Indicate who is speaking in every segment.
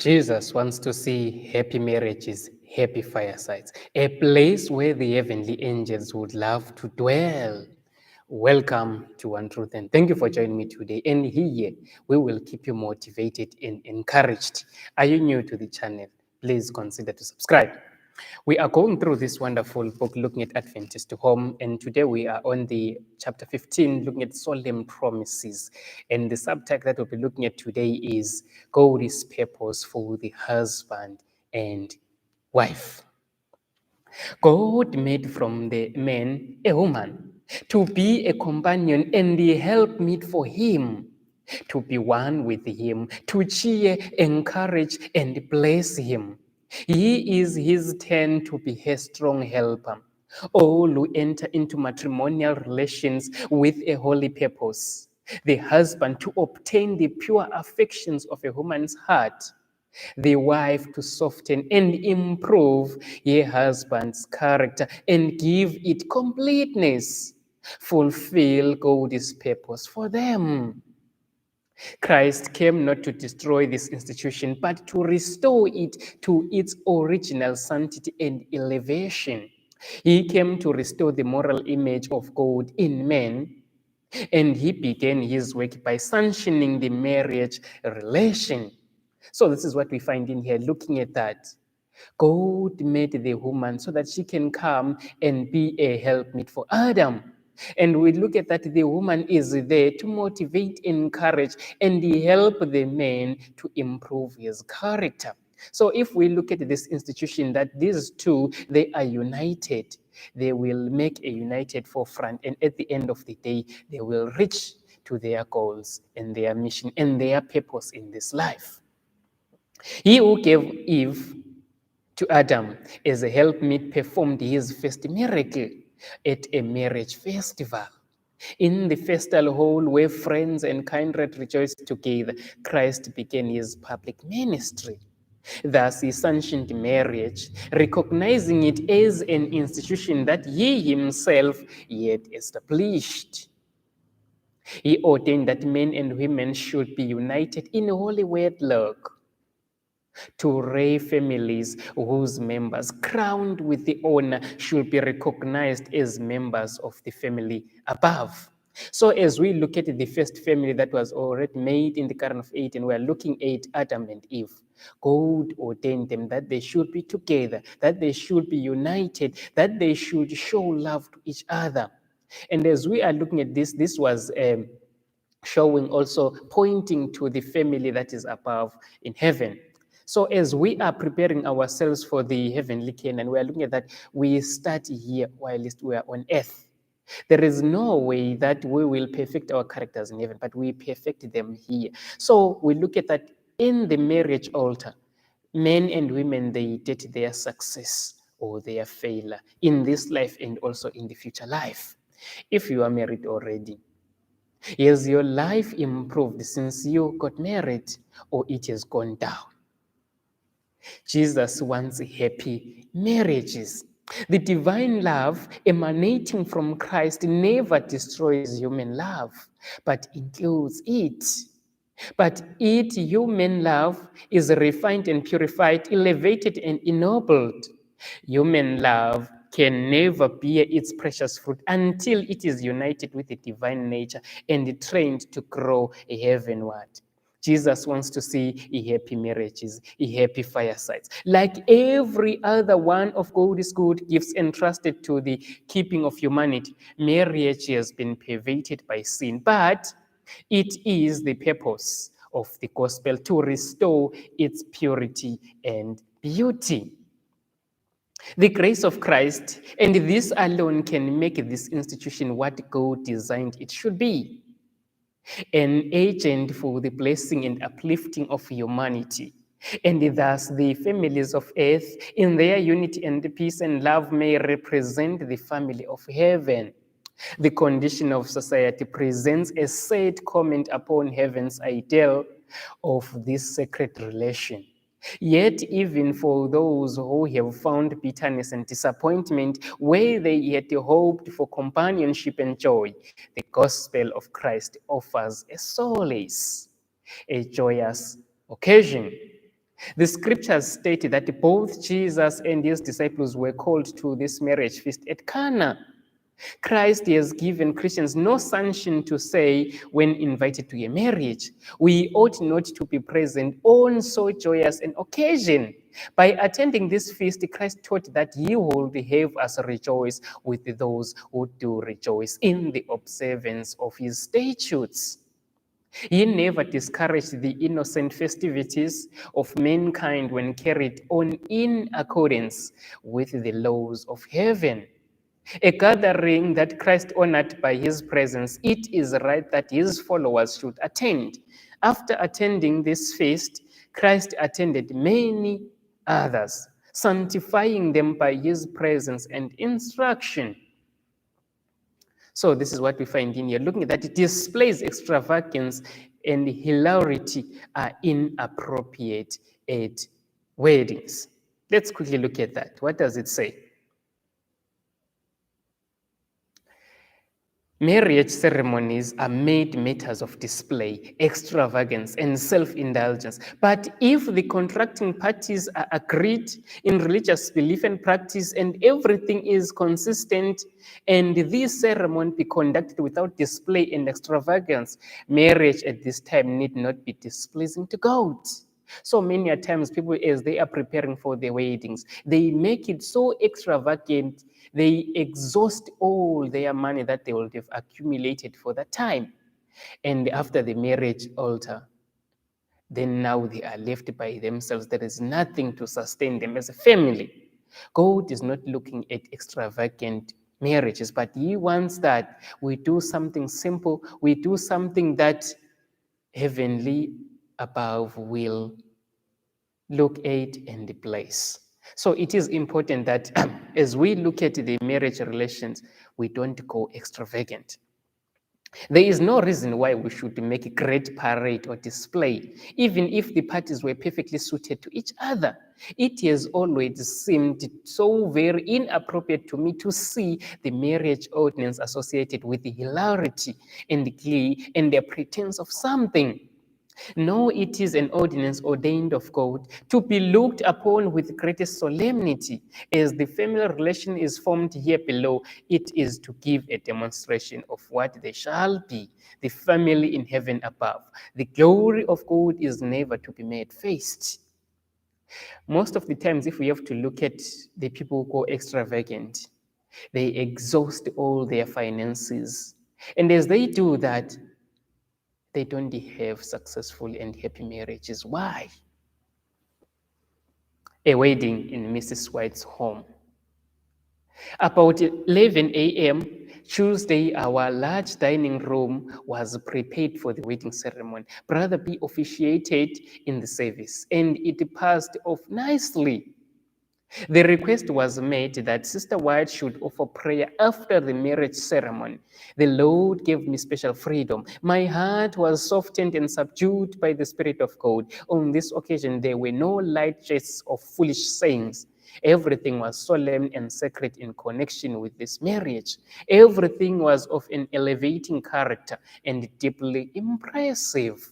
Speaker 1: Jesus wants to see happy marriages, happy firesides, a place where the heavenly angels would love to dwell. Welcome to One Truth, and thank you for joining me today. And here we will keep you motivated and encouraged. Are you new to the channel? Please consider to subscribe. We are going through this wonderful book looking at Adventist home, and today we are on the chapter 15 looking at solemn promises. And the subtitle that we'll be looking at today is God's purpose for the husband and wife. God made from the man a woman to be a companion and the helpmeet for him, to be one with him, to cheer, encourage, and bless him. He is his turn to be a strong helper. All who enter into matrimonial relations with a holy purpose. The husband to obtain the pure affections of a woman's heart, the wife to soften and improve her husband's character and give it completeness, fulfill God's purpose for them. Christ came not to destroy this institution, but to restore it to its original sanctity and elevation. He came to restore the moral image of God in men, and he began his work by sanctioning the marriage relation. So this is what we find in here, looking at that. God made the woman so that she can come and be a helpmeet for Adam. And we look at that the woman is there to motivate, encourage, and help the man to improve his character. So if we look at this institution, that these two, they are united, they will make a united forefront, and at the end of the day, they will reach to their goals and their mission and their purpose in this life. He who gave Eve to Adam as a helpmeet performed his first miracle at a marriage festival. In the festal hall where friends and kindred rejoiced together, Christ began his public ministry. Thus, he sanctioned marriage, recognizing it as an institution that he himself had established. He ordained that men and women should be united in holy wedlock, to rear families whose members, crowned with the honor, should be recognized as members of the family above. So as we look at the first family that was already made in the Garden of Eden, we are looking at Adam and Eve. God ordained them that they should be together, that they should be united, that they should show love to each other. And as we are looking at this, this was showing also, pointing to the family that is above in heaven. So as we are preparing ourselves for the heavenly Canaan, we are looking at that, we start here while we are on earth. There is no way that we will perfect our characters in heaven, but we perfect them here. So we look at that in the marriage altar. Men and women, they did their success or their failure in this life and also in the future life. If you are married already, has your life improved since you got married, or it has gone down? Jesus wants happy marriages. The divine love emanating from Christ never destroys human love, but includes it. But it, human love, is refined and purified, elevated and ennobled. Human love can never bear its precious fruit until it is united with the divine nature and trained to grow heavenward. Jesus wants to see happy marriages, happy firesides. Like every other one of God's good gifts entrusted to the keeping of humanity, marriage has been pervaded by sin, but it is the purpose of the gospel to restore its purity and beauty. The grace of Christ and this alone can make this institution what God designed it should be, an agent for the blessing and uplifting of humanity. And thus the families of earth in their unity and peace and love may represent the family of heaven. The condition of society presents a sad comment upon heaven's ideal of this sacred relation. Yet, even for those who have found bitterness and disappointment where they had hoped for companionship and joy, the gospel of Christ offers a solace, a joyous occasion. The scriptures state that both Jesus and his disciples were called to this marriage feast at Cana. Christ has given Christians no sanction to say when invited to a marriage, we ought not to be present on so joyous an occasion. By attending this feast, Christ taught that he would have us rejoice with those who do rejoice in the observance of his statutes. He never discouraged the innocent festivities of mankind when carried on in accordance with the laws of heaven. A gathering that Christ honored by his presence, it is right that his followers should attend. After attending this feast, Christ attended many others, sanctifying them by his presence and instruction. So this is what we find in here. Looking at that, it displays extravagance and hilarity are inappropriate at weddings. Let's quickly look at that. What does it say? Marriage ceremonies are made matters of display, extravagance, and self-indulgence. But if the contracting parties are agreed in religious belief and practice, and everything is consistent, and this ceremony be conducted without display and extravagance, marriage at this time need not be displeasing to God. So many a times people, as they are preparing for their weddings, they make it so extravagant, they exhaust all their money that they would have accumulated for that time. And after the marriage altar, then now they are left by themselves. There is nothing to sustain them as a family. God is not looking at extravagant marriages, but he wants that we do something simple, we do something that heavenly above will look at and bless. So it is important that as we look at the marriage relations, we don't go extravagant. There is no reason why we should make a great parade or display, even if the parties were perfectly suited to each other. It has always seemed so very inappropriate to me to see the marriage ordinance associated with the hilarity and the glee and the pretense of something. No, it is an ordinance ordained of God to be looked upon with greatest solemnity. As the family relation is formed here below, it is to give a demonstration of what they shall be, the family in heaven above. The glory of God is never to be made faced. Most of the times, if we have to look at the people who go extravagant, they exhaust all their finances. And as they do that, they don't have successful and happy marriages. Why? A wedding in Mrs. White's home. About 11 a.m. Tuesday, our large dining room was prepared for the wedding ceremony. Brother B officiated in the service, and it passed off nicely. The request was made that Sister White should offer prayer after the marriage ceremony. The Lord gave me special freedom. My heart was softened and subdued by the Spirit of God. On this occasion, there were no light jests or foolish sayings. Everything was solemn and sacred in connection with this marriage. Everything was of an elevating character and deeply impressive.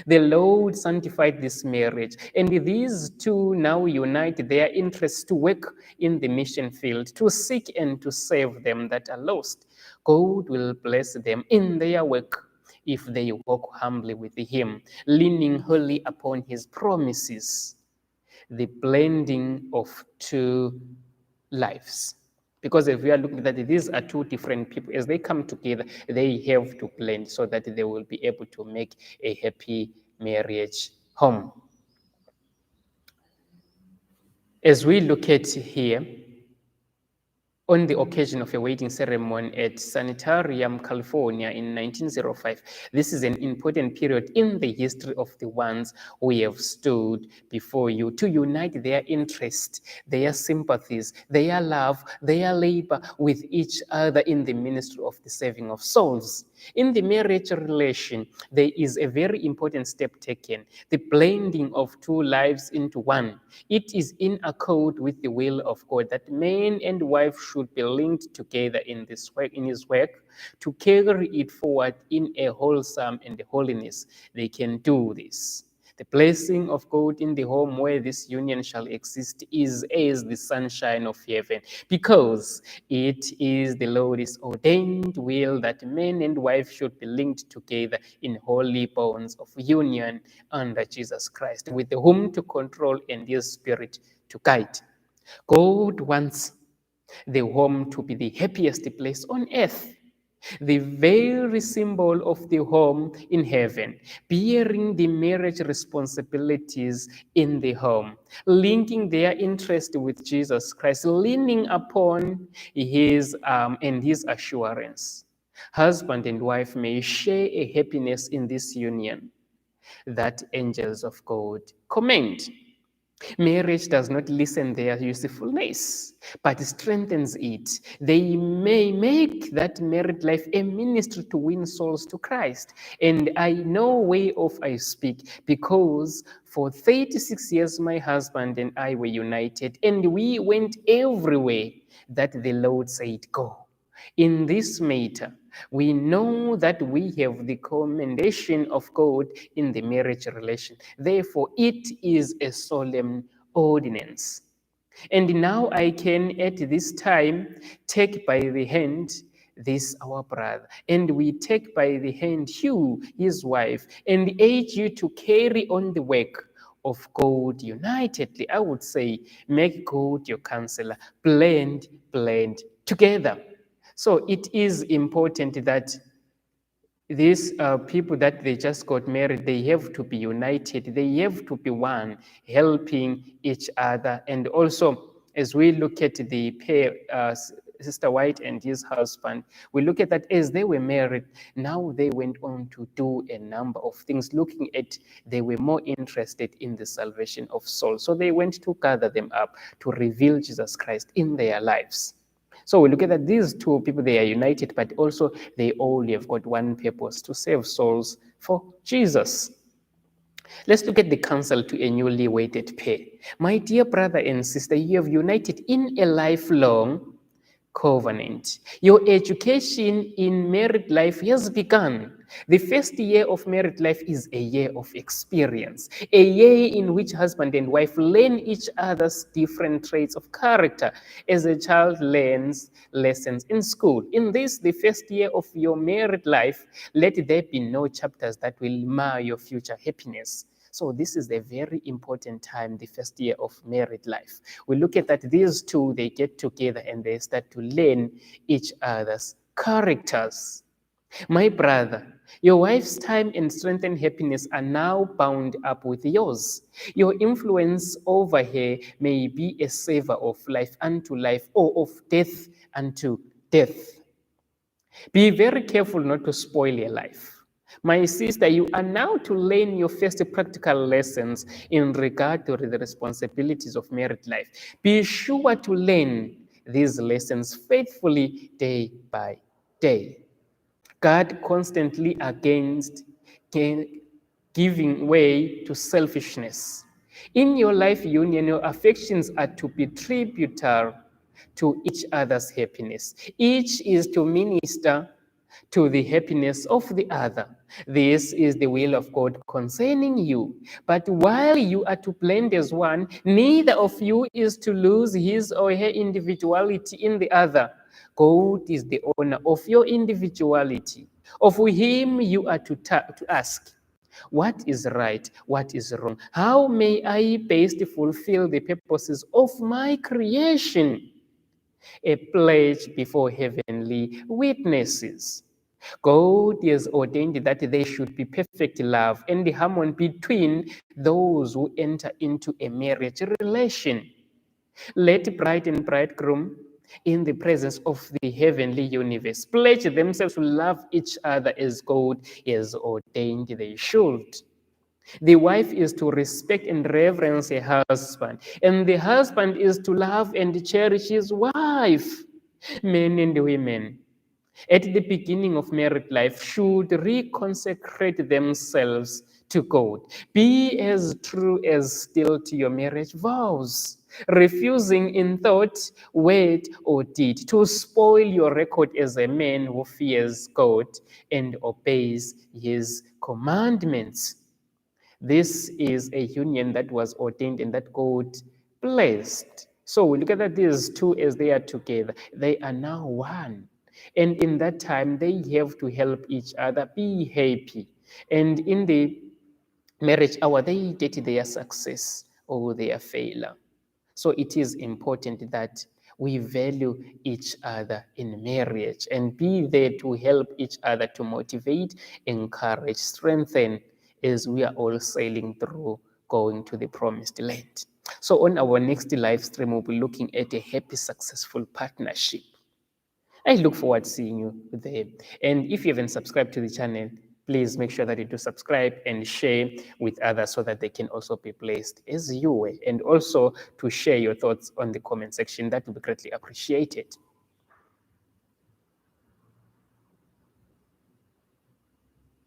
Speaker 1: The Lord sanctified this marriage, and these two now unite their interests to work in the mission field, to seek and to save them that are lost. God will bless them in their work if they walk humbly with Him, leaning wholly upon His promises. The blending of two lives. Because if we are looking at that, these are two different people. As they come together, they have to blend so that they will be able to make a happy marriage home. As we look at here, on the occasion of a wedding ceremony at Sanitarium, California in 1905. This is an important period in the history of the ones who have stood before you to unite their interests, their sympathies, their love, their labor with each other in the ministry of the saving of souls. In the marriage relation, there is a very important step taken, the blending of two lives into one. It is in accord with the will of God that man and wife should be linked together in this work, in his work, to carry it forward in a wholesome and holiness. They can do this. The blessing of God in the home where this union shall exist is as the sunshine of heaven, because it is the Lord's ordained will that man and wife should be linked together in holy bonds of union under Jesus Christ, with whom to control and His Spirit to guide. God wants the home to be the happiest place on earth, the very symbol of the home in heaven, bearing the marriage responsibilities in the home, linking their interest with Jesus Christ, leaning upon His arm and His assurance. Husband and wife may share a happiness in this union that angels of God commend. Marriage does not lessen their usefulness, but strengthens it. They may make that married life a ministry to win souls to Christ. And I know whereof I speak, because for 36 years my husband and I were united, and we went everywhere that the Lord said, go. In this matter, we know that we have the commendation of God in the marriage relation. Therefore, it is a solemn ordinance. And now I can at this time take by the hand this our brother, and we take by the hand you, his wife, and aid you to carry on the work of God unitedly. I would say, make God your counselor, blend together. So it is important that these people that they just got married, they have to be united, they have to be one, helping each other. And also, as we look at the pair, Sister White and his husband, we look at that as they were married, now they went on to do a number of things, looking at they were more interested in the salvation of souls. So they went to gather them up to reveal Jesus Christ in their lives. So we look at that these two people, they are united, but also they all have got one purpose, to save souls for Jesus. Let's look at the counsel to a newly wedded pair. My dear brother and sister, you have united in a lifelong covenant. Your education in married life has begun. The first year of married life is a year of experience, a year in which husband and wife learn each other's different traits of character as a child learns lessons in school. In this, the first year of your married life, let there be no chapters that will mar your future happiness. So this is a very important time, the first year of married life. We look at that these two, they get together and they start to learn each other's characters. My brother, your wife's time and strength and happiness are now bound up with yours. Your influence over her may be a savor of life unto life, or of death unto death. Be very careful not to spoil your life. My sister, you are now to learn your first practical lessons in regard to the responsibilities of married life. Be sure to learn these lessons faithfully day by day. Guard constantly against giving way to selfishness. In your life union, your affections are to be tributary to each other's happiness. Each is to minister to the happiness of the other. This is the will of God concerning you. But while you are to blend as one, neither of you is to lose his or her individuality in the other. God is the owner of your individuality. Of him you are to ask, what is right? What is wrong? How may I best fulfill the purposes of my creation? A pledge before heavenly witnesses. God has ordained that there should be perfect love and harmony between those who enter into a marriage relation. Let bride and bridegroom, in the presence of the heavenly universe, pledge themselves to love each other as God has ordained they should. The wife is to respect and reverence her husband, and the husband is to love and cherish his wife. Men and women, at the beginning of married life, should reconsecrate themselves to God. Be as true as still to your marriage vows, refusing in thought, word, or deed to spoil your record as a man who fears God and obeys his commandments. This is a union that was ordained and that God blessed. So we look at these two as they are together. They are now one. And in that time, they have to help each other be happy. And in the marriage hour, they get their success or their failure. So it is important that we value each other in marriage and be there to help each other, to motivate, encourage, strengthen as we are all sailing through going to the promised land. So on our next live stream, we'll be looking at a happy, successful partnership. I look forward to seeing you there. And if you haven't subscribed to the channel, please make sure that you do subscribe and share with others so that they can also be blessed as you were. And also to share your thoughts on the comment section. That would be greatly appreciated.